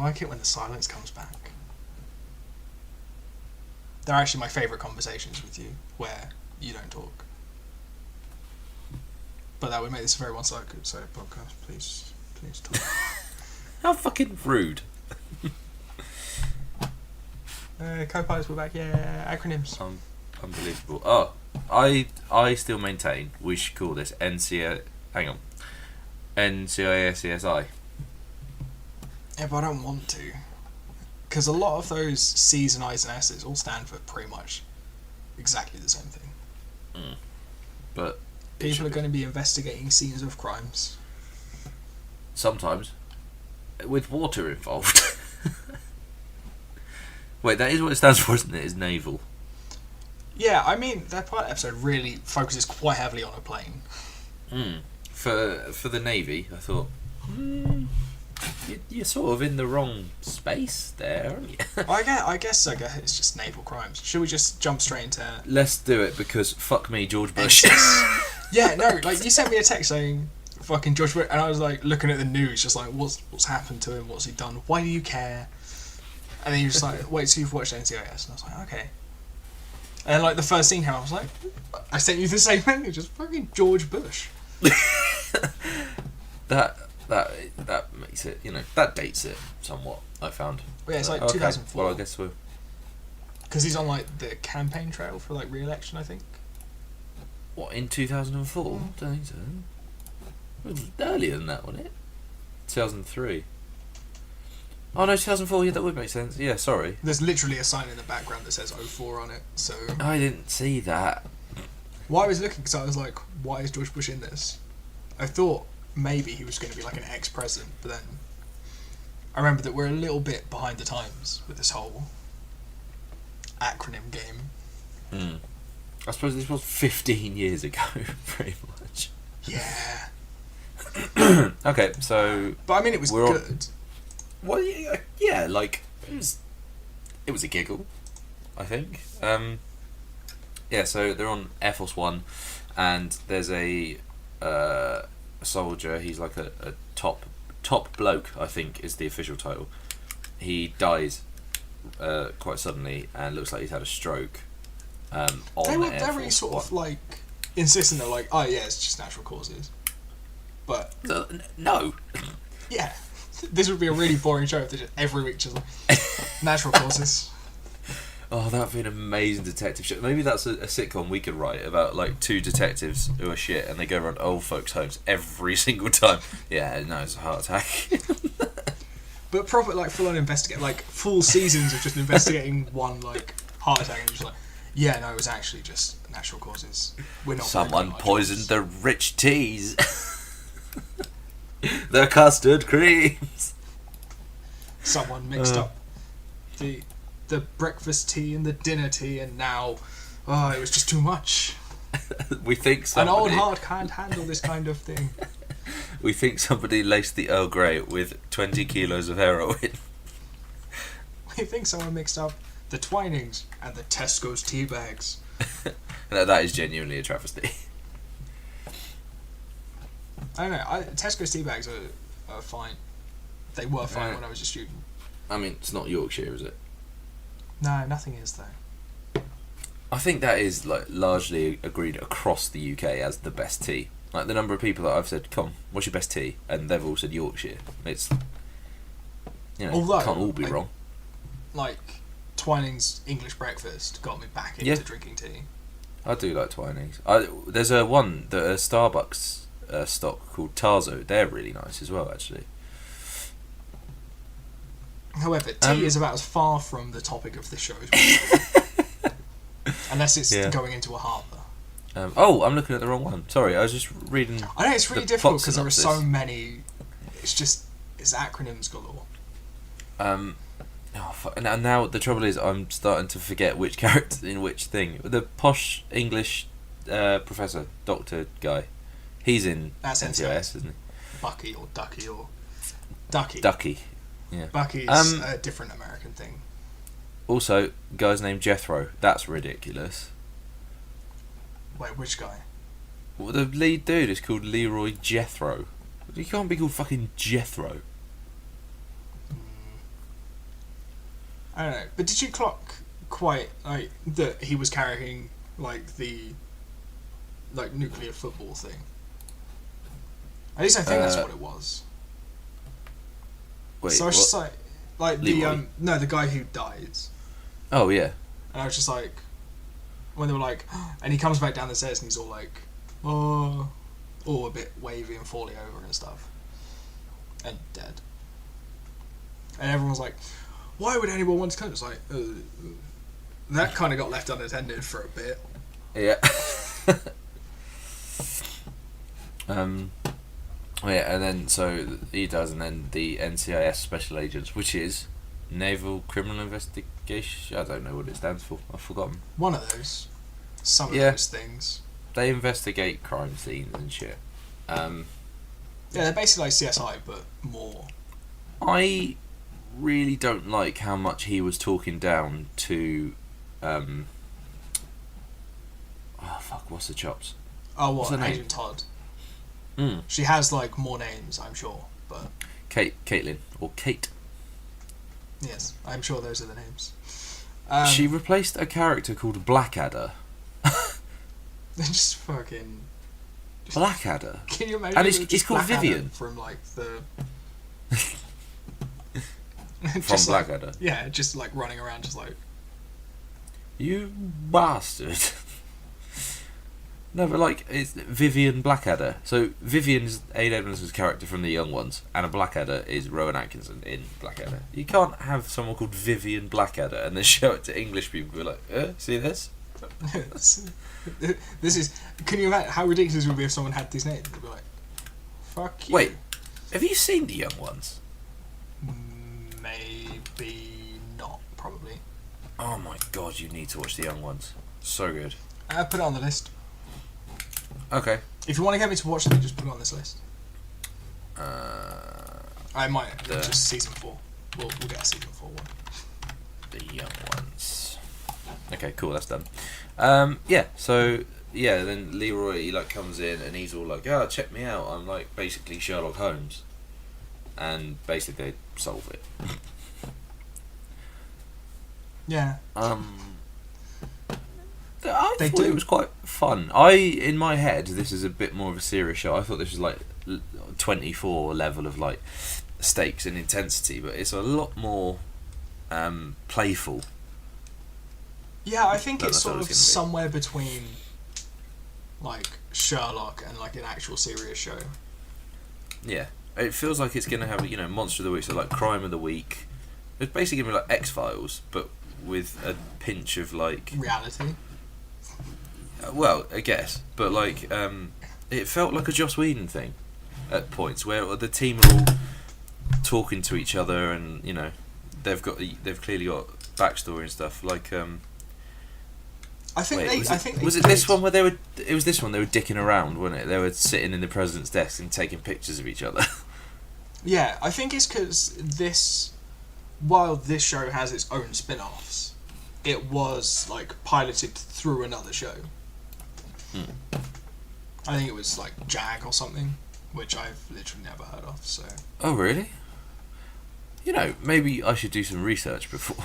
like it when the silence comes back. They're actually my favourite conversations with you, where you don't talk. But that would make this a very one-sided podcast. Please talk. How fucking rude. Co-pilots were back, yeah, acronyms. Unbelievable. Oh, I still maintain we should call this NCIS. Hang on. NCIS. Yeah, but I don't want to. Because a lot of those C's and I's and S's all stand for pretty much exactly the same thing. But people are going to be investigating scenes of crimes. Sometimes. With water involved. Wait, that is what it stands for, isn't it? It's naval. Yeah, I mean, that part of the episode really focuses quite heavily on a plane. For the Navy, I thought, you're sort of in the wrong space there, aren't you? I guess it's just naval crimes. Should we just jump straight into... Let's do it, because fuck me, George Bush. Yeah, no, like, you sent me a text saying, fucking George Bush, and I was, like, looking at the news, just like, what's happened to him, what's he done, why do you care? And then he was like, wait, so you've watched NCIS? And I was like, okay. And, like, the first scene, I was like, I sent you the same thing, just fucking George Bush. That makes it, that dates it somewhat, I found. Well, yeah, it's like 2004. Well, I guess we're... Because he's on, like, the campaign trail for, like, re-election, I think. What, in 2004? I don't think so. It was earlier than that, wasn't it? 2003. Oh no, 2004, yeah, that would make sense. Yeah, sorry. There's literally a sign in the background that says 04 on it, so... I didn't see that. Well, I was looking because I was like, why is George Bush in this? I thought maybe he was going to be like an ex-president, but then I remember that we're a little bit behind the times with this whole acronym game. I suppose this was 15 years ago, pretty much. Yeah. Okay, so... But I mean, it was good. Well, yeah, like, it was a giggle, I think. Yeah, so they're on Air Force One, and there's a soldier. He's like a top bloke, I think, is the official title. He dies quite suddenly, and looks like he's had a stroke. They're really sort of like insistent. They're like, oh yeah, it's just natural causes. But no. Yeah, this would be a really boring show if they just every week just like natural causes. Oh, that would be an amazing detective show. Maybe that's a sitcom we could write about, like, two detectives who are shit and they go around old folks' homes every single time. Yeah, no, it's a heart attack. But proper, like, full-on investigate, like, full seasons of just investigating one, like, heart attack and just like, yeah, no, it was actually just natural causes. We're not. Someone poisoned the rich teas. The custard creams. Someone mixed up the breakfast tea and the dinner tea, and now, it was just too much. We think an old heart can't handle this kind of thing. We think somebody laced the Earl Grey with 20 kilos of heroin. We think someone mixed up the Twinings and the Tesco's tea bags. That is genuinely a travesty. I don't know. Tesco's tea bags are fine. They were fine when I was a student. I mean, it's not Yorkshire, is it? No, nothing is though. I think that is like largely agreed across the UK as the best tea. Like the number of people that I've said, "Come, what's your best tea?" and they've all said Yorkshire. It's although, can't all be wrong. Like Twinings English breakfast got me back into drinking tea. I do like Twinings. There's a Starbucks stock called Tarzo. They're really nice as well, actually. However, tea is about as far from the topic of the show as unless it's going into a harbour. I'm looking at the wrong one. Sorry, I was just reading. I know it's really difficult because there are so many. It's acronyms galore. Now the trouble is, I'm starting to forget which character in which thing. The posh English professor, doctor guy. He's in NCIS, isn't he? Bucky or Ducky or Ducky. Ducky. Yeah. Bucky's a different American thing. Also, guy's named Jethro. That's ridiculous. Wait, which guy? Well, the lead dude is called Leroy Jethro. He can't be called fucking Jethro. I don't know. But did you clock quite like that he was carrying like the like nuclear football thing? At least I think that's what it was. Wait, so I was just like Leroy? the guy who died. Oh yeah. And I was just like, when they were like, and he comes back down the stairs and he's all like, oh, all a bit wavy and falling over and stuff, and dead. And everyone was like, why would anyone want to come? It's like, that kind of got left unattended for a bit. Yeah. Oh yeah, and then so he does, and then the NCIS special agents, which is Naval Criminal Investigation. I don't know what it stands for. I've forgotten. One of those. Some of those things. They investigate crime scenes and shit. Yeah, they're basically like CSI, but more. I really don't like how much he was talking down to. Oh fuck! What's the chops? Oh, What's her name? Agent Todd. Mm. She has like more names, I'm sure, but Caitlin or Kate. yes, I'm sure those are the names. She replaced a character called Blackadder. They're just fucking Blackadder. Can you imagine? And it's called Blackadder Vivian from like the from Blackadder. Yeah, just like running around, just like You bastard. No, but like, it's Vivian Blackadder. So Vivian's Ade Edmonds' character from The Young Ones, and a Blackadder is Rowan Atkinson in Blackadder. You can't have someone called Vivian Blackadder and then show it to English people who are like, see this? this is. Can you imagine how ridiculous it would be if someone had these names? They'd be like, "Fuck you." Wait, have you seen The Young Ones? Maybe not. Probably. Oh my god, you need to watch The Young Ones. So good. Put it on the list. Okay. If you want to get me to watch something, just put it on this list. I might. Just season 4. We'll get a season 4 one. The Young Ones. Okay, cool. That's done. Yeah. So yeah, then Leroy he like comes in and he's all like, "Oh, check me out. I'm like basically Sherlock Holmes," and basically they solve it. Yeah. I They thought do. it was quite fun. In my head, this is a bit more of a serious show. I thought this was like 24 level of like stakes and intensity, but it's a lot more playful. Yeah, I think it's That's what sort it of was gonna somewhere between like Sherlock and like an actual serious show. Yeah, it feels like it's gonna have Monster of the Week, so like Crime of the Week. It's basically gonna be like X-Files, but with a pinch of like Reality. well, I guess, but like it felt like a Joss Whedon thing at points where the team are all talking to each other, and they've clearly got backstory and stuff. Like I think was it this one where they were? It was this one they were dicking around, wasn't it? They were sitting in the president's desk and taking pictures of each other. Yeah, I think it's because while this show has its own spin-offs, it was like piloted through another show. I think it was like Jag or something, which I've literally never heard of. So. Oh really? Maybe I should do some research before.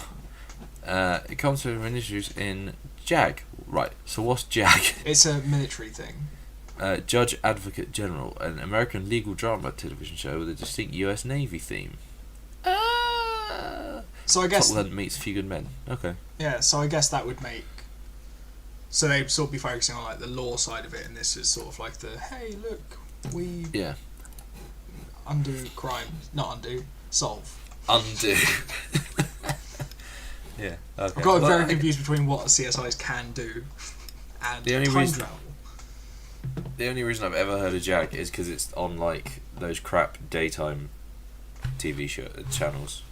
It comes from introduced in JAG. Right. So what's JAG? It's a military thing. Judge Advocate General, an American legal drama television show with a distinct U.S. Navy theme. So I guess. Top Gun meets Few Good Men. Okay. Yeah, so I guess that would make. So they'd sort of be focusing on like the law side of it, and this is sort of like the hey, look, we undo crime, not undo, solve. Undo. Yeah. Okay. I've got very confused between what CSIs can do and The only time reason- travel. The only reason I've ever heard of JAG is because it's on like those crap daytime TV channels.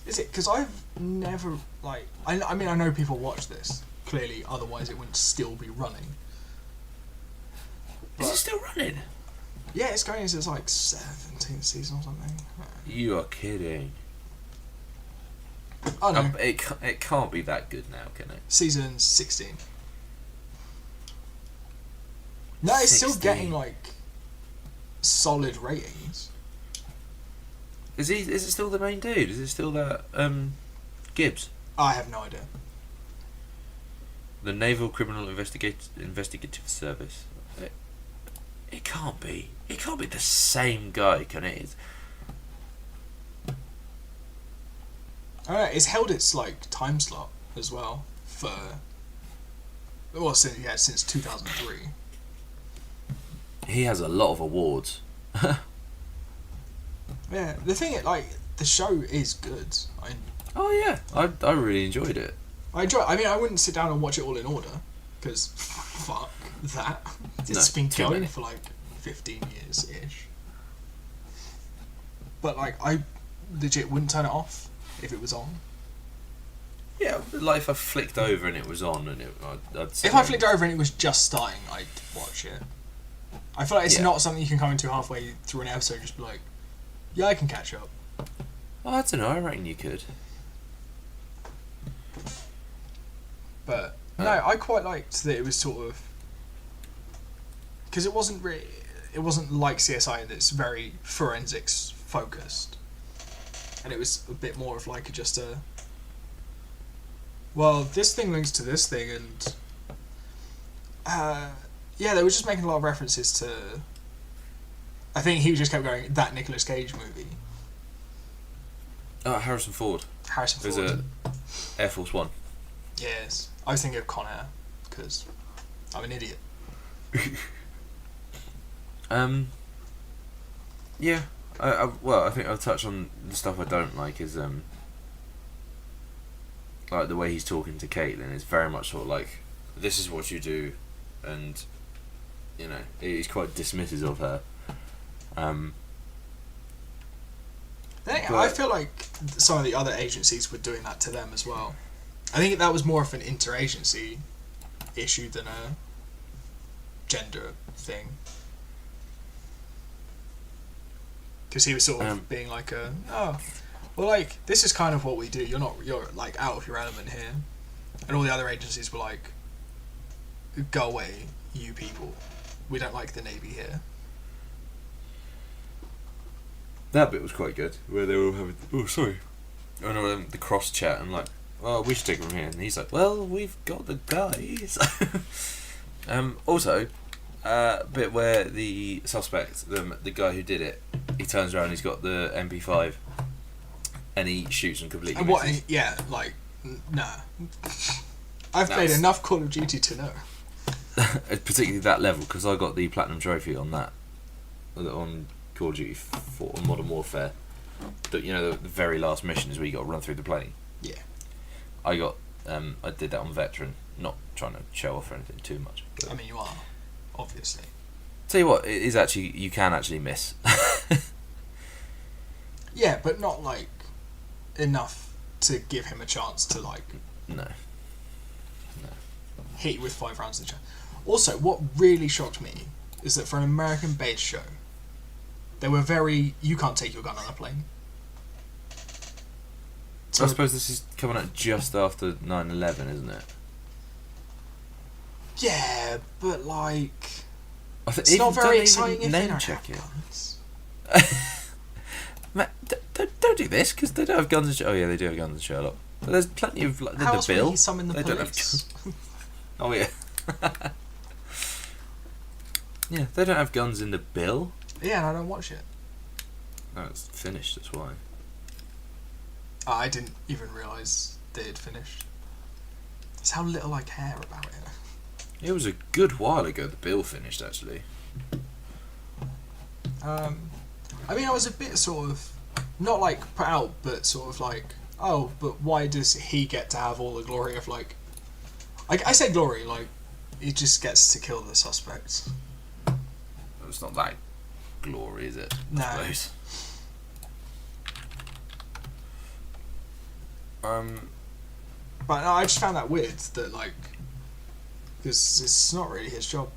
Is it? Because I've never like. I mean, I know people watch this clearly. Otherwise, it wouldn't still be running. Is But- it still running? Yeah, it's going into its like 17th season or something. You are kidding. Oh no, It can't be that good now, can it? season 16. No, it's still 16. getting like solid ratings. Is it still the main dude? Is it still that Gibbs. I have no idea. The Naval Criminal Investigative Service. It can't be. It can't be the same guy, can it? I don't know, it's held its like time slot as well for since 2003. He has a lot of awards. Yeah, the thing is, like, the show is good. Oh yeah, I really enjoyed it. I mean, I wouldn't sit down and watch it all in order, because fuck that. It's been going for like 15 years ish. But like, I legit wouldn't turn it off if it was on. Yeah, like if I flicked over and it was on, and I'd say if I flicked over and it was just starting, I'd watch it. I feel like it's not something you can come into halfway through an episode and just be like, yeah, I can catch up. Oh, I don't know. I reckon you could. But no, I quite liked that it was sort of, because it wasn't like CSI that's very forensics focused, and it was a bit more of like just a, well, this thing links to this thing, and yeah, they were just making a lot of references to, I think he just kept going, that Nicolas Cage movie. Oh, Harrison Ford. Harrison Ford. It was Air Force One. Yes. I was thinking of Con Air, because I'm an idiot. Yeah. I think I'll touch on the stuff I don't like is like the way he's talking to Caitlin is very much sort of like, this is what you do, and you know, he's quite dismissive of her. I feel like some of the other agencies were doing that to them as well. I think that was more of an interagency issue than a gender thing. Because he was sort of being like well, like, this is kind of what we do. You're like out of your element here. And all the other agencies were like, go away, you people. We don't like the Navy here. That bit was quite good, where they were all having, the cross chat, and like, well, we should take him here, and he's like, well, we've got the guys. Also, a bit where the suspect, the guy who did it, he turns around, he's got the MP5, and he shoots him completely. And what? Yeah, like, nah. I've played enough Call of Duty to know. Particularly that level, because I got the platinum trophy on that, on Call of Duty 4 on Modern Warfare. The very last mission is where you got to run through the plane. Yeah. I did that on Veteran, not trying to show off or anything too much. I mean, you are, obviously. Tell you what, it is actually, you can actually miss. Yeah, but not like enough to give him a chance to like. No. Hit you with 5 rounds in the chest. Also, what really shocked me is that for an American-based show, they were very, you can't take your gun on a plane. So I suppose this is coming out just after 9/11, isn't it? Yeah, but like, it's not very exciting if they don't have guns. Matt, don't do this, because they don't have guns in... Oh yeah, they do have guns in Sherlock. But there's plenty of... Like, How the else Bill. would he summon the they police? Don't have... Oh yeah. Yeah, they don't have guns in the Bill. Yeah, and I don't watch it. No, it's finished, that's why. Oh, I didn't even realise they had finished. That's how little I care about it. It was a good while ago the Bill finished, actually. I mean, I was a bit sort of, not like put out, but sort of like, oh, but why does he get to have all the glory of like, I say glory, like, he just gets to kill the suspects. It's not that glory, is it? No. I suppose. But no, I just found that weird that like, because it's not really his job.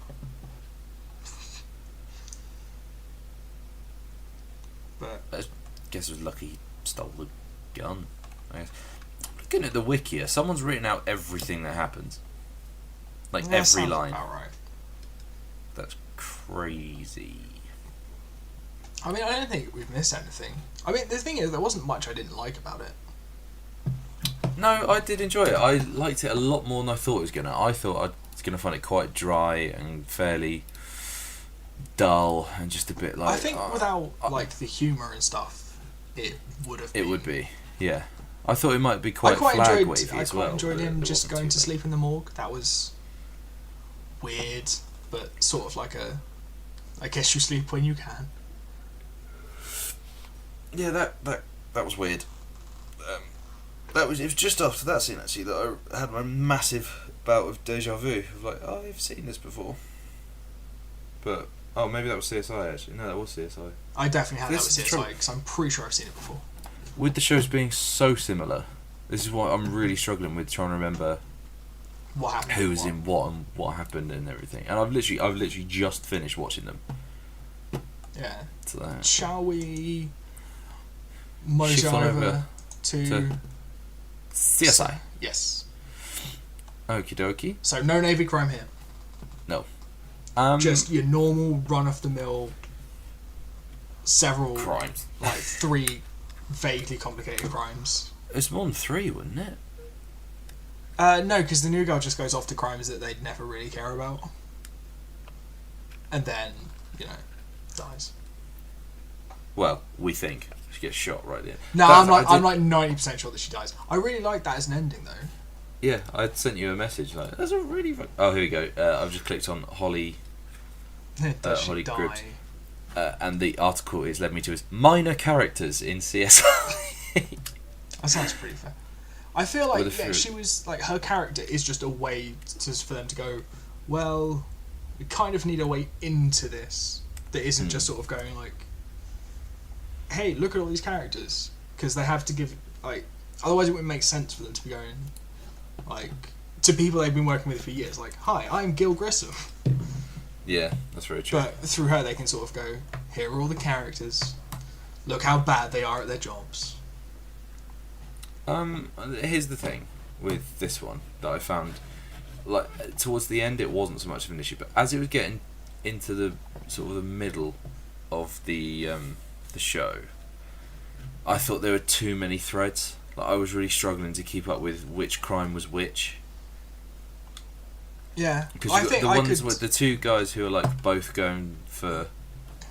But I guess it was lucky he stole the gun. I guess. Looking at the wiki, someone's written out everything that happens. Like that every sounds line. about right. That's crazy. I mean, I don't think we've missed anything. I mean, the thing is, there wasn't much I didn't like about it. No, I did enjoy it. I liked it a lot more than I thought it was gonna. I thought I was gonna find it quite dry and fairly dull and just a bit like. I think without like the humour and stuff, it would have. It would be, yeah. I thought it might be quite flag wavy as well. I quite enjoyed him just going to sleep in the morgue. That was weird, but sort of like a. I guess you sleep when you can. Yeah, that was weird. It was just after that scene actually that I had my massive bout of deja vu of like, oh, I've seen this before. But maybe that was CSI actually. No, that was CSI. I definitely had that This with is CSI because I'm pretty sure I've seen it before. With the shows being so similar, this is what I'm really struggling with, trying to remember What happened? who was in what and what happened and everything. And I've literally just finished watching them. Yeah. So, Shall we mosey Shift on over to CSI. Yes. Okie dokie. So no Navy crime here. No. Just your normal run-of-the-mill. Several crimes. like 3 vaguely complicated crimes. It's more than 3, wouldn't it? No, because the new girl just goes off to crimes that they'd never really care about, and then dies. Well, we think she gets shot right there. No, But I'm like 90% sure that she dies. I really like that as an ending though. Yeah, I sent you a message like that's a really. Oh, here we go. I've just clicked on Holly. Does she Holly die? Gribbs. And the article is led me to his minor characters in CSI. That sounds pretty fair. I feel like With a she was like her character is just a way for them to go. Well, we kind of need a way into this that isn't just sort of going like, hey, look at all these characters, because they have to give like otherwise it wouldn't make sense for them to be going like to people they've been working with for years. Like, hi, I'm Gil Grissom. Yeah, that's very true. But through her, they can sort of go, here are all the characters. Look how bad they are at their jobs. Here's the thing with this one that I found, like towards the end, it wasn't so much of an issue, but as it was getting into the sort of the middle of the show, I thought there were too many threads. Like I was really struggling to keep up with which crime was which. Yeah, Because I think the I ones could. with the 2 guys who are like both going for,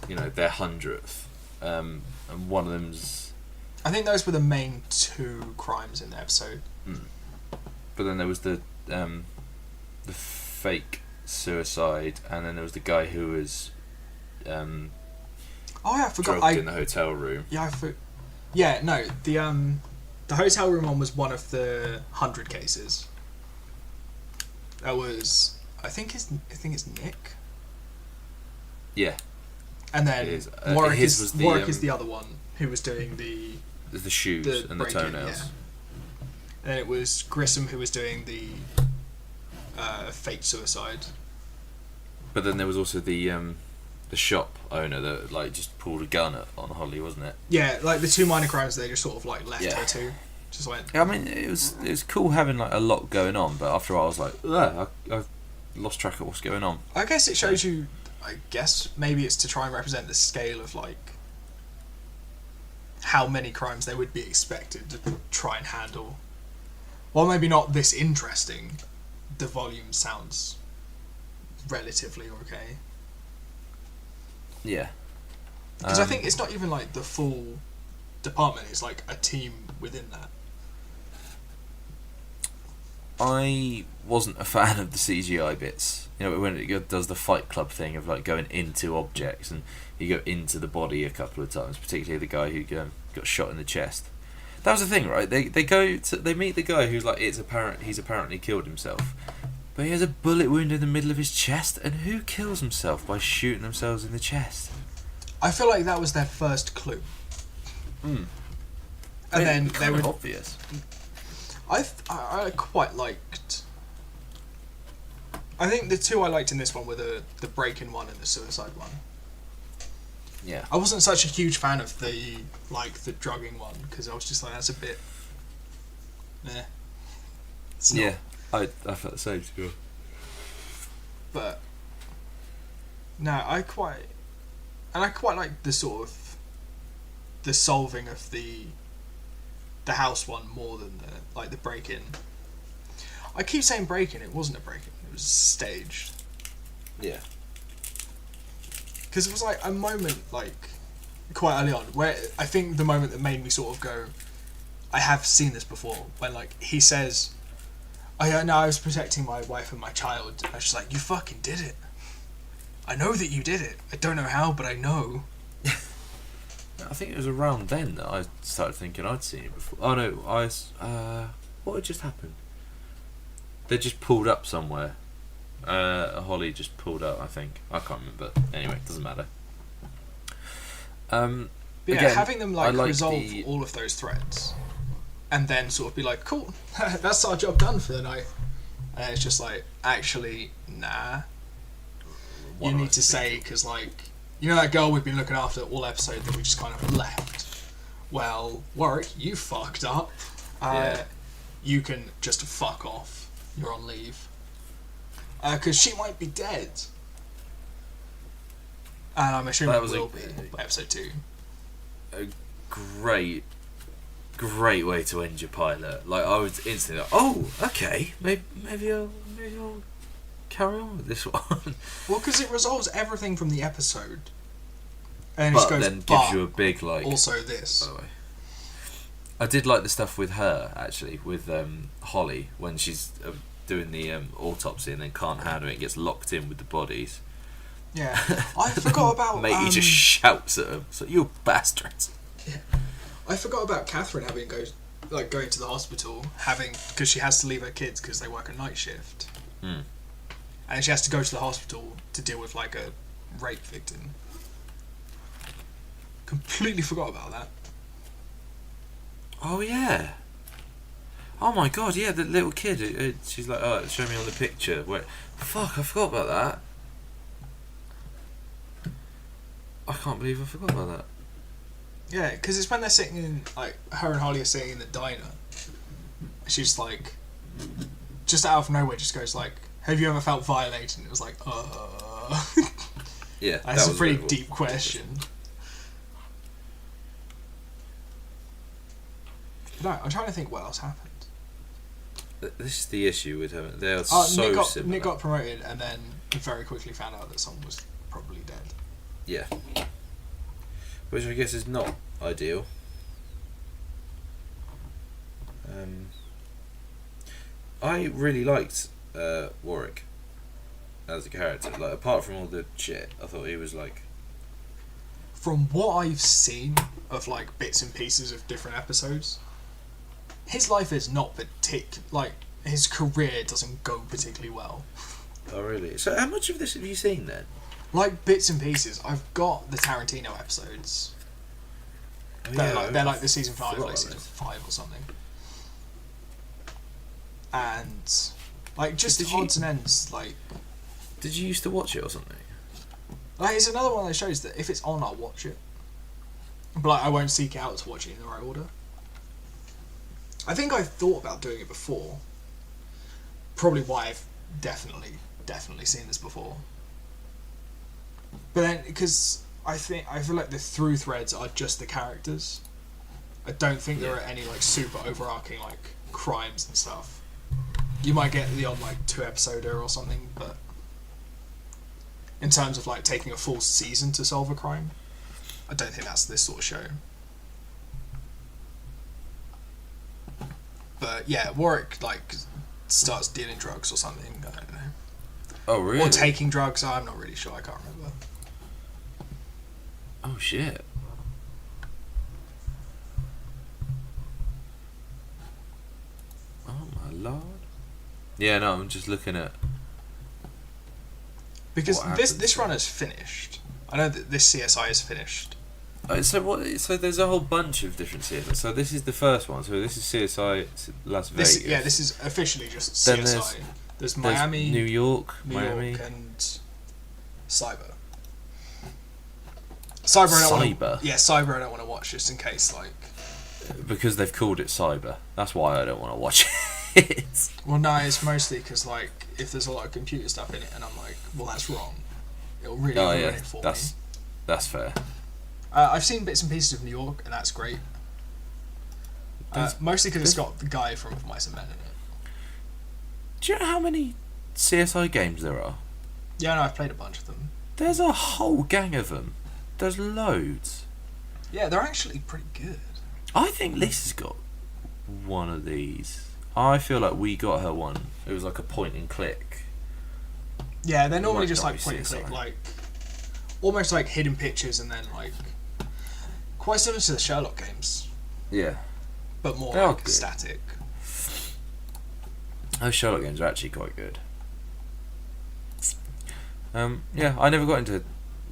their 100th, and one of them's. I think those were the main 2 crimes in the episode. But then there was the fake suicide, and then there was the guy who was Oh yeah, I forgot. drugged in the hotel room. Yeah, yeah, no, the hotel room one was one of the 100 cases. That was, I think it's Nick. Yeah, And then it is. Warwick His was the, Warwick is the other one who was doing the shoes and the break-in, toenails. yeah. And then it was Grissom who was doing the fake suicide. But then there was also the shop owner that like just pulled a gun on Holly, wasn't it? Yeah, like the 2 minor crimes they just sort of like left Yeah. her to. Just went. I mean, it was cool having like a lot going on, but after a while I was like, ugh, I've lost track of what's going on. I guess it shows you. I guess maybe it's to try and represent the scale of like how many crimes they would be expected to try and handle. While maybe not this interesting, the volume sounds relatively okay. Yeah. Because I think it's not even like the full department; it's like a team within that. I wasn't a fan of the CGI bits. When it does the Fight Club thing of like going into objects and you go into the body a couple of times, particularly the guy who got shot in the chest. That was the thing, right? They meet the guy who's like he's apparently killed himself, but he has a bullet wound in the middle of his chest. And who kills himself by shooting themselves in the chest? I feel like that was their first clue. Mm. And then they kind would. of obvious. I quite liked. I think the 2 I liked in this one were the break-in one and the suicide one. Yeah. I wasn't such a huge fan of the drugging one because I was just like that's a bit. It's not. Yeah. I felt the same too. But no, I quite like the sort of the solving of the the house one more than the break-in. I keep saying break-in. It wasn't a break-in. It was staged. Yeah. Because it was like a moment quite early on where I think the moment that made me sort of go, I have seen this before, when he says, "Oh yeah, no, I was protecting my wife and my child." I was just like, you fucking did it. I know that you did it. I don't know how, but I know. I think it was around then that I started thinking I'd seen it before. Oh no, what had just happened? They just pulled up somewhere. Holly just pulled up, I think. I can't remember. Anyway, it doesn't matter. But yeah, again, having them resolve the... all of those threads, and then sort of be like, cool, that's our job done for the night. And it's just like, actually, nah. You need to say, because you know that girl we've been looking after all episode that we just kind of left? Well, Warwick, you fucked up. You can just fuck off. You're on leave. Because she might be dead. And I'm assuming it will be by episode 2. A great way to end your pilot. I was instantly like, oh, okay, maybe I'll carry on with this one. Well, because it resolves everything from the episode. And but just goes, then gives you a big also this. By the way. I did like the stuff with her, actually, with Holly, when she's doing the autopsy and then can't handle it and gets locked in with the bodies. Yeah. I forgot about... Matey just shouts at him. So, you bastards. Yeah. I forgot about Catherine going to the hospital, because she has to leave her kids because they work a night shift. And she has to go to the hospital to deal with a rape victim. Completely forgot about that. Oh yeah. Oh my god, yeah, the little kid. She's like, oh, show me on the picture. Fuck, I forgot about that. I can't believe I forgot about that. Yeah, because it's when they're sitting in, her and Holly are sitting in the diner. She's just out of nowhere, just goes have you ever felt violated? And it was Yeah, that's a pretty deep question. No, I'm trying to think what else happened. This is the issue with her. They are so similar. Nick got promoted and then very quickly found out that someone was probably dead. Yeah. Which I guess is not ideal. I really liked Warwick as a character. Apart from all the shit, I thought he was From what I've seen of bits and pieces of different episodes, his life is not his career doesn't go particularly well. Oh really? So how much of this have you seen then? Bits and pieces. I've got the Tarantino episodes. Oh, they're the season 5, season 5 or something. And just the odds and ends. Did you used to watch it or something? It's another one of those shows that if it's on, I'll watch it. But I won't seek out to watch it in the right order. I think I've thought about doing it before. Probably why I've definitely seen this before. But then, because I feel like the through threads are just the characters. I don't think there are any super overarching crimes and stuff. You might get the odd 2-episoder or something, but in terms of taking a full season to solve a crime, I don't think that's this sort of show. But yeah, Warwick starts dealing drugs or something. I don't know. Oh really? Or taking drugs. I'm not really sure. I can't remember. Oh shit. Oh my lord. Yeah, no, I'm just looking at. Because this run is finished. I know that this CSI is finished. So what? So there's a whole bunch of different CSI. So this is the first one. So this is CSI Las Vegas. This is officially just Then CSI. There's Miami, New York, Miami, and Cyber. Cyber. Cyber. I don't want to watch just in case, because they've called it Cyber. That's why I don't want to watch it. Well, no, it's mostly because if there's a lot of computer stuff in it, and I'm well, that's wrong. It'll really ruin it for me. That's fair. I've seen bits and pieces of New York, and that's great. Mostly because it's got the guy from Mice and Men in it. Do you know how many CSI games there are? Yeah, no, I've played a bunch of them. There's a whole gang of them. There's loads. Yeah, they're actually pretty good. I think Lisa's got one of these. I feel like we got her one. It was like a point and click. Yeah, they're normally Might just not like be point and CSI. click, like almost like hidden pictures, and then like quite similar to the Sherlock games, Yeah. but more They are like good. static. Those Sherlock games are actually quite good. Yeah, I never got into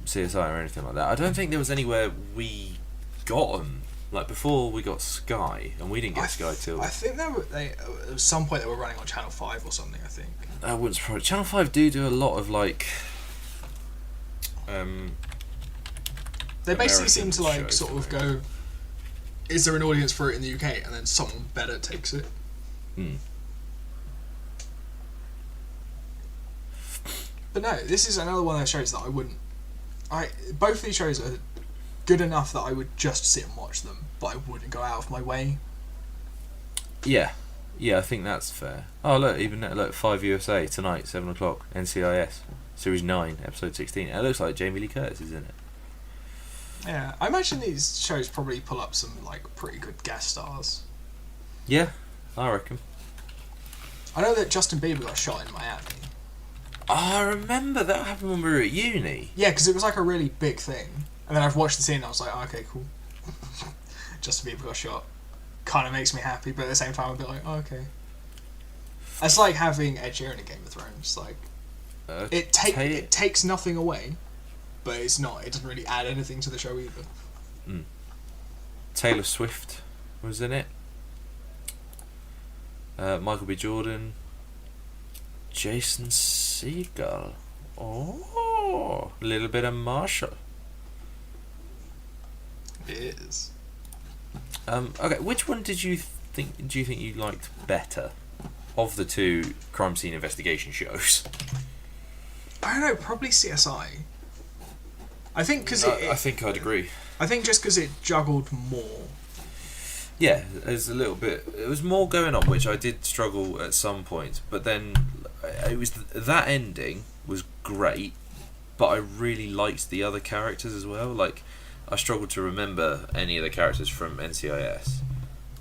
CSI or anything like that. I don't think there was anywhere we got them. Like before we got Sky, and we didn't get Sky till... I think at some point they were running on Channel 5 or something, I think. I wouldn't surprise. Channel 5 do a lot of like... They basically seem American to like shows, sort of don't they? go, is there an audience for it in the UK? And then someone better takes it. Hmm. But no, this is another one of those shows that I wouldn't... Both of these shows are good enough that I would just sit and watch them, but I wouldn't go out of my way. Yeah, I think that's fair. Oh look, even look, 5 USA tonight, 7 o'clock, NCIS, Series 9, Episode 16. It looks like Jamie Lee Curtis is in it. Yeah, I imagine these shows probably pull up some like pretty good guest stars. Yeah, I reckon. I know that Justin Bieber got shot in Miami. Oh, I remember that happened when we were at uni. Yeah, because it was like a really big thing. And then I've watched the scene and I was like, oh, okay, cool. Justin Bieber got shot. Kind of makes me happy, but at the same time I'm a bit like, oh, okay. It's like having Ed Sheeran in Game of Thrones. Like, it takes nothing away, but it doesn't really add anything to the show either. Taylor Swift was in it. Michael B. Jordan. Jason Segel. Oh, a little bit of Marshall. It is. Okay, which one do you think you liked better of the two crime scene investigation shows? I don't know, probably CSI. I think because I think I'd agree. I think just because it juggled more. Yeah, there's a little bit. It was more going on, which I did struggle at some points. But then it was that ending was great, but I really liked the other characters as well. Like, I struggled to remember any of the characters from NCIS,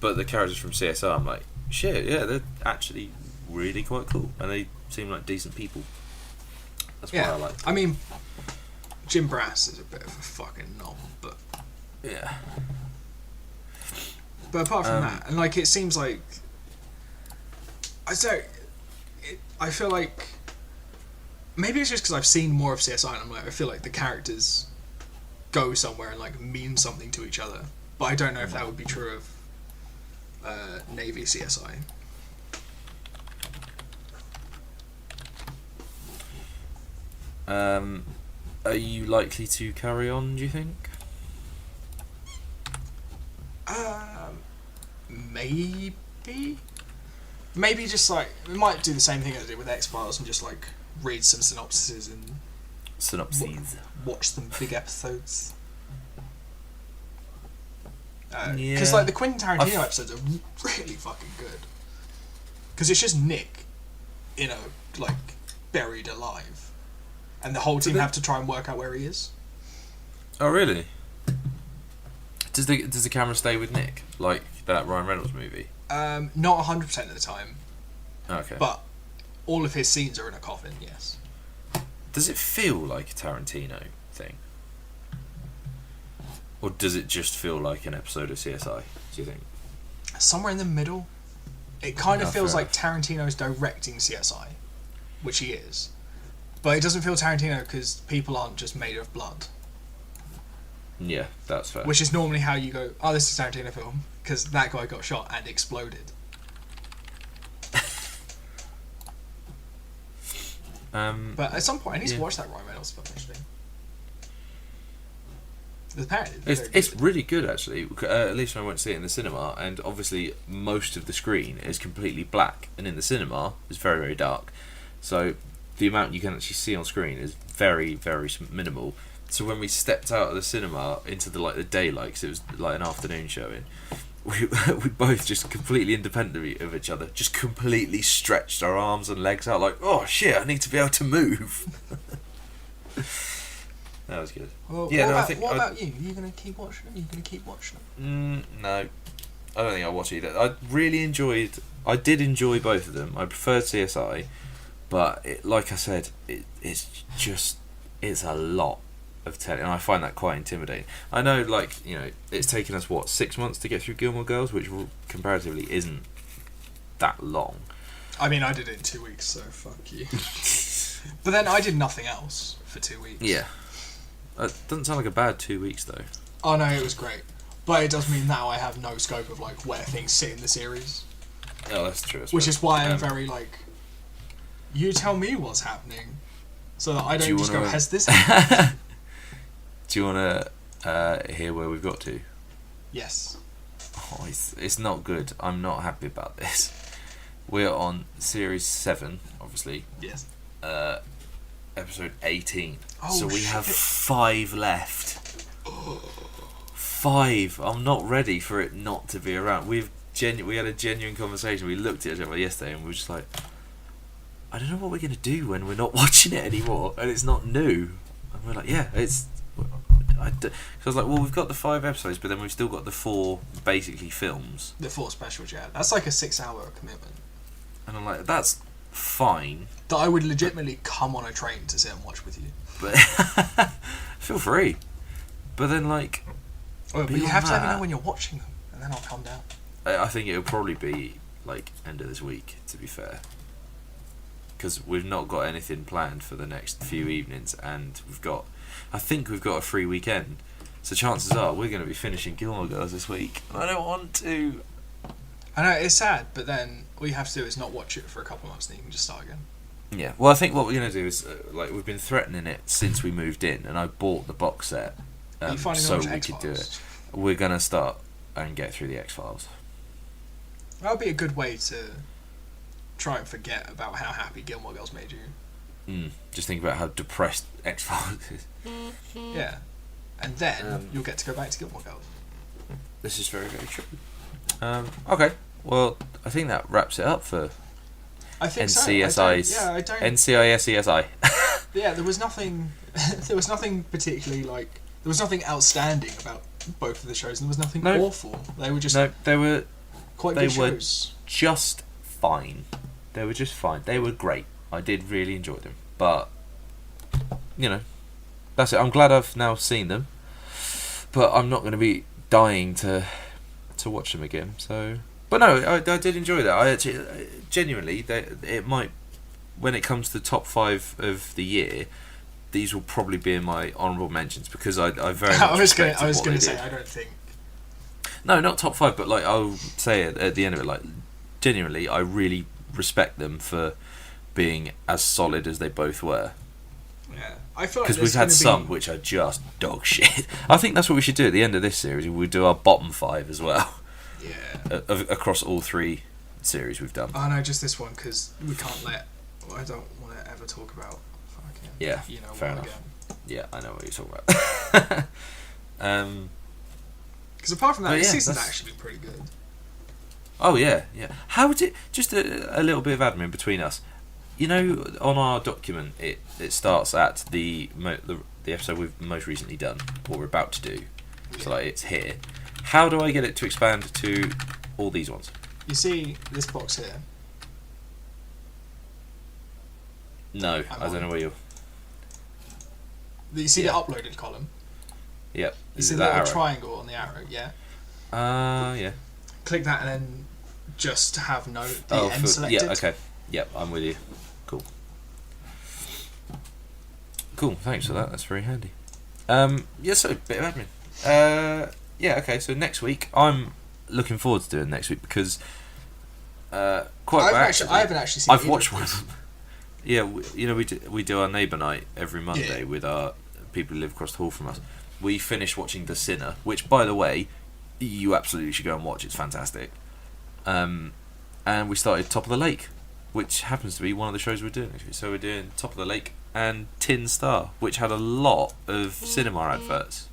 but the characters from CSR, I'm like, shit, yeah, they're actually really quite cool, and they seem like decent people. That's why I like them. I mean, Jim Brass is a bit of a fucking knob, but Yeah. But apart from that, and like it seems like I feel like maybe it's just because I've seen more of CSI, and I'm like, I feel like the characters go somewhere and like mean something to each other. But I don't know if that would be true of Navy CSI. Are you likely to carry on, do you think? Maybe just like we might do the same thing as I did with X-Files and just like read some synopsises and watch some big episodes. Because like the Quentin Tarantino episodes are really fucking good. Because it's just Nick, like buried alive, and the whole team have to try and work out where he is. Oh really? Does the camera stay with Nick like that Ryan Reynolds movie? Not 100% of the time. Okay. But all of his scenes are in a coffin. Yes. Does it feel like a Tarantino thing? Or does it just feel like an episode of CSI, do you think? Somewhere in the middle. It kind of feels fair like Tarantino's directing CSI, which he is. But it doesn't feel Tarantino because people aren't just made of blood. Yeah, that's fair. Which is normally how you go, oh, this is a Tarantino film, because that guy got shot and exploded. But at some point, I need to watch that Ryan Reynolds film, actually. Apparently, it's really good, actually. At least when I went to see it in the cinema, and obviously most of the screen is completely black, and in the cinema it's very, very dark. So the amount you can actually see on screen is very, very minimal. So when we stepped out of the cinema into the daylight, because it was like an afternoon showing, we both just completely independent of each other, just completely stretched our arms and legs out like, oh shit, I need to be able to move. That was good. Well, Yeah, what about you? Are you going to keep watching them? Are you going to keep watching them? No, I don't think I'll watch either. I did enjoy both of them. I preferred CSI, but like I said, it's a lot of telly, and I find that quite intimidating. I know, like, you know, it's taken us 6 months to get through Gilmore Girls, which comparatively isn't that long. I mean, I did it in 2 weeks, so fuck you. But then I did nothing else for 2 weeks. Yeah, it doesn't sound like a bad 2 weeks though. Oh no, it was great, but it does mean now I have no scope of like where things sit in the series. Oh, that's true. Which is why I'm very like, you tell me what's happening, so that I don't just go, has this happened? Do you want to hear where we've got to? Yes. Oh, it's not good. I'm not happy about this. We're on series 7, obviously. Yes. Episode 18. Oh, so we shit. have 5 left. 5. I'm not ready for it not to be around. We had a genuine conversation. We looked at each other yesterday and we were just like, I don't know what we're going to do when we're not watching it anymore and it's not new. And we're like, yeah, it's... So I was like, well, we've got the 5 episodes, but then we've still got the 4 basically films. The 4 specials, yeah. That's like a 6-hour commitment. And I'm like, that's fine. That I would legitimately come on a train to sit and watch with you. But feel free. But then, like... Oh, but you have to let me know when you're watching them, and then I'll calm down. I think it'll probably be, like, end of this week, to be fair. Because we've not got anything planned for the next few evenings, and I think we've got a free weekend. So chances are we're going to be finishing Gilmore Girls this week. And I don't want to. I know, it's sad, but then all you have to do is not watch it for a couple of months and you can just start again. Yeah, well, I think what we're going to do is, we've been threatening it since we moved in, and I bought the box set so we could do it. We're going to start and get through the X-Files. That would be a good way to try and forget about how happy Gilmore Girls made you. Just think about how depressed X-Files is. Yeah. And then you'll get to go back to Gilmore Girls. This is very, very true. Okay, well, I think that wraps it up for I think NCSI's. So. I don't. NCIS. Yeah, there was nothing. There was nothing particularly like. There was nothing outstanding about both of the shows, and there was nothing awful. They were just they were quite good shows. Just fine. They were just fine. They were great. I did really enjoy them, but you know, that's it. I'm glad I've now seen them, but I'm not going to be dying to watch them again. So, but no, I did enjoy that. I actually, genuinely, it might, when it comes to the top 5 of the year, these will probably be in my honourable mentions because I very much I was going to say did. I don't think. No, not top 5, but like I'll say it at the end of it, like genuinely, I really respect them for being as solid as they both were. Yeah, I feel like because we've had some which are just dog shit. I think that's what we should do at the end of this series. We do our bottom 5 as well. Yeah. Across all 3 series we've done. Oh no, just this one because we can't let. Well, I don't want to ever talk about. Fucking. Yeah. You know fair what enough. again. Yeah, I know what you're talking about. Because apart from that, the season's that's... actually been pretty good. Oh yeah. How would it? Just a little bit of admin between us. You know, on our document, it starts at the episode we've most recently done, what we're about to do. Yeah. So like it's here. How do I get it to expand to all these ones? You see this box here? No, I don't know where you're... You see the uploaded column? Yep. You see the little triangle on the arrow, yeah? Yeah. Click that and then just have the end selected. Yeah, okay. Yep, I'm with you. Cool, thanks for that. That's very handy. So bit of admin. Okay. So next week, I'm looking forward to doing next week because I haven't actually seen. I've watched one. Yeah, we do our neighbour night every Monday with our people who live across the hall from us. We finished watching The Sinner, which, by the way, you absolutely should go and watch. It's fantastic. And we started Top of the Lake, which happens to be one of the shows we're doing. Actually. So we're doing Top of the Lake and Tin Star, which had a lot of cinema adverts.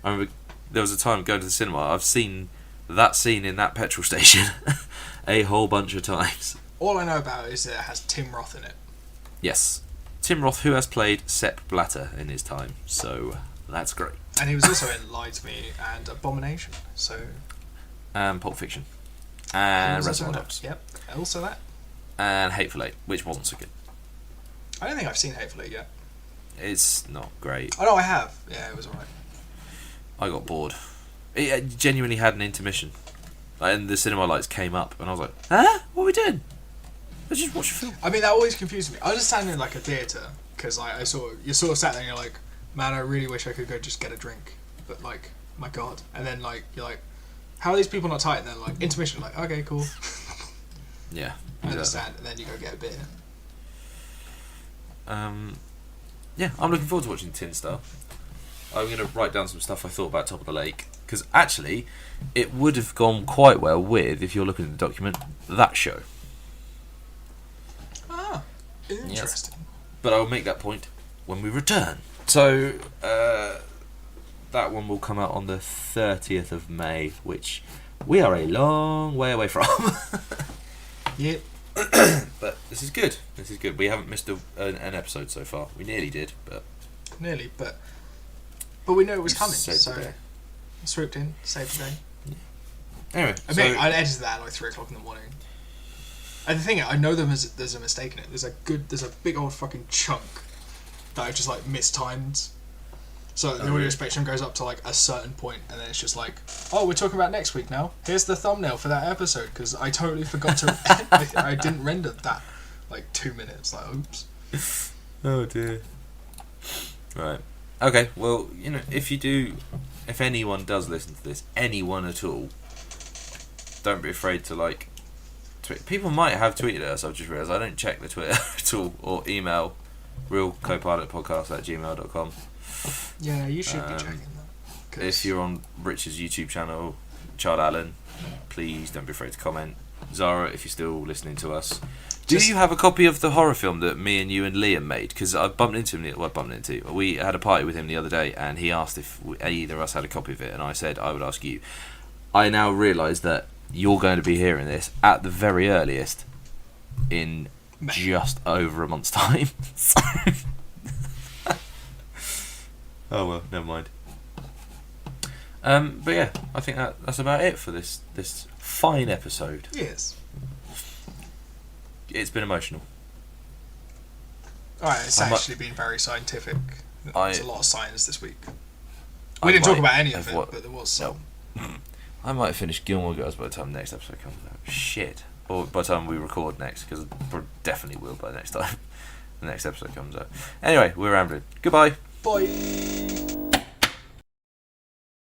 I remember there was a time going to the cinema. I've seen that scene in that petrol station a whole bunch of times. All I know about it is that it has Tim Roth in it. Yes. Tim Roth, who has played Sepp Blatter in his time, so that's great. And he was also in Lie to Me and Abomination, so... And Pulp Fiction. he And was also Reservoir in that. Dogs. Yep, also that. And Hateful Eight, which wasn't so good. I don't think I've seen Hateful Eight yet. It's not great. Oh no, I have. Yeah, it was alright. I got bored. It genuinely had an intermission. And the cinema lights came up, and I was like, huh? What are we doing? Let's just watch a film. I mean, that always confused me. I was standing in like a theatre, because like, you sort of sat there and you're like, man, I really wish I could go just get a drink. But like, my god. And then like, you're like, how are these people not tight? And then like, intermission, like, okay, cool. Yeah. I understand. And then you go get a beer. Yeah, I'm looking forward to watching Tin Star. I'm going to write down some stuff I thought about Top of the Lake, because actually, it would have gone quite well with, if you're looking at the document, that show. Ah, interesting. Yes. But I'll make that point when we return. So, that one will come out on the 30th of May, which we are a long way away from. Yep. But this is good. This is good. We haven't missed an episode so far. We nearly did, but... Nearly, but we knew it was coming, Saved so the day. swooped in, saved the day. Anyway, I mean, I edited that at like 3 o'clock in the morning. And the thing is, I know there's a mistake in it. There's a big old fucking chunk that I just like mistimed. So the audio really? spectrum goes up to like a certain point, and then it's just like, oh, we're talking about next week now. Here's the thumbnail for that episode, because I totally forgot to. I didn't render that like 2 minutes. Like, oops. Oh dear. Right. Okay. Well, if anyone does listen to this, anyone at all, don't be afraid to like. Tweet. People might have tweeted at us. I've just realised I don't check the Twitter at all, or email realcopilotpodcast@gmail.com. Yeah, you should be checking that. 'Cause If you're on Rich's YouTube channel, Child Allen, please don't be afraid to comment. Zara, if you're still listening to us, do you have a copy of the horror film that me and you and Liam made? Because I bumped into him. Well, we had a party with him the other day, and he asked if either of us had a copy of it, and I said I would ask you. I now realise that you're going to be hearing this at the very earliest in just over a month's time. So oh well, never mind. But yeah, I think that's about it for this fine episode. Yes. It's been emotional. Alright, it's I actually been very scientific. I- There's a lot of science this week. I We didn't talk might about any of have it, what- but there was some. I might have finished Gilmore Girls by the time the next episode comes out. Shit. Or by the time we record next, because I definitely will by the next time the next episode comes out. Anyway, we're rambling. Goodbye. Bye.